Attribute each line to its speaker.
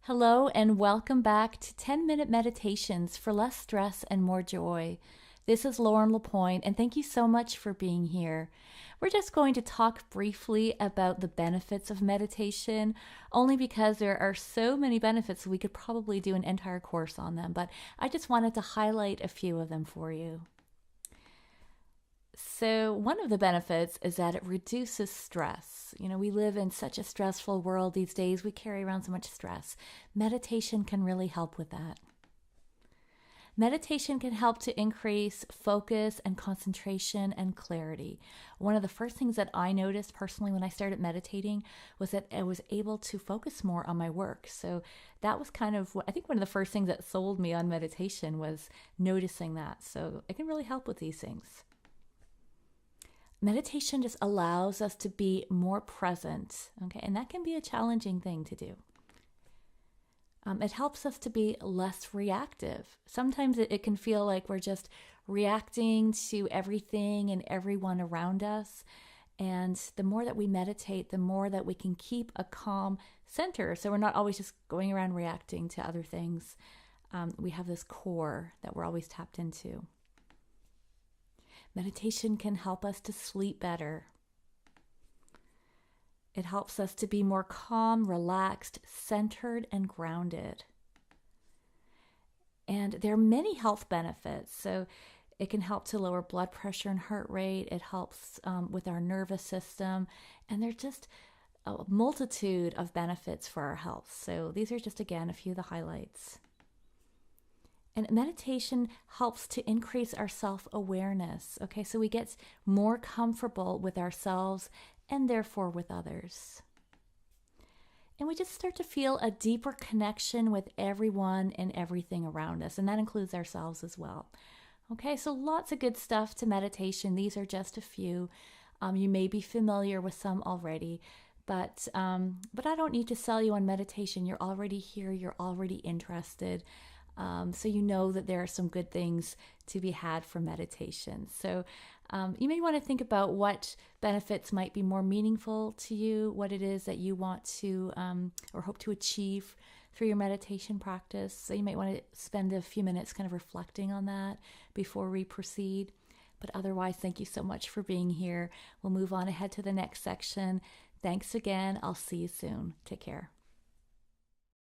Speaker 1: Hello, and welcome back to 10-Minute Meditations for Less Stress and More Joy. This is Lauren Lapointe, and thank you so much for being here. We're just going to talk briefly about the benefits of meditation, only because there are so many benefits we could probably do an entire course on them, but I just wanted to highlight a few of them for you. So, one of the benefits is that it reduces stress. We live in such a stressful world these days. We carry around so much stress. Meditation can really help with that. Meditation can help to increase focus and concentration and clarity. One of the first things that I noticed personally when I started meditating was that I was able to focus more on my work. So that was I think one of the first things that sold me on meditation was noticing that. So it can really help with these things. Meditation just allows us to be more present, okay? And that can be a challenging thing to do. It helps us to be less reactive. Sometimes it can feel like we're just reacting to everything and everyone around us. And the more that we meditate, the more that we can keep a calm center. So we're not always just going around reacting to other things. We have this core that we're always tapped into. Meditation can help us to sleep better. It helps us to be more calm, relaxed, centered, and grounded. And there are many health benefits. So it can help to lower blood pressure and heart rate. It helps with our nervous system. And there's just a multitude of benefits for our health. So these are just, again, a few of the highlights. And meditation helps to increase our self-awareness. Okay, so we get more comfortable with ourselves and therefore with others. And we just start to feel a deeper connection with everyone and everything around us, and that includes ourselves as well. Okay, so lots of good stuff to meditation. These are just a few. You may be familiar with some already, but I don't need to sell you on meditation. You're already here. You're already interested. So you know that there are some good things to be had from meditation. So you may want to think about what benefits might be more meaningful to you, what it is that you want to or hope to achieve through your meditation practice. So you might want to spend a few minutes kind of reflecting on that before we proceed. But otherwise, thank you so much for being here. We'll move on ahead to the next section. Thanks again. I'll see you soon. Take care.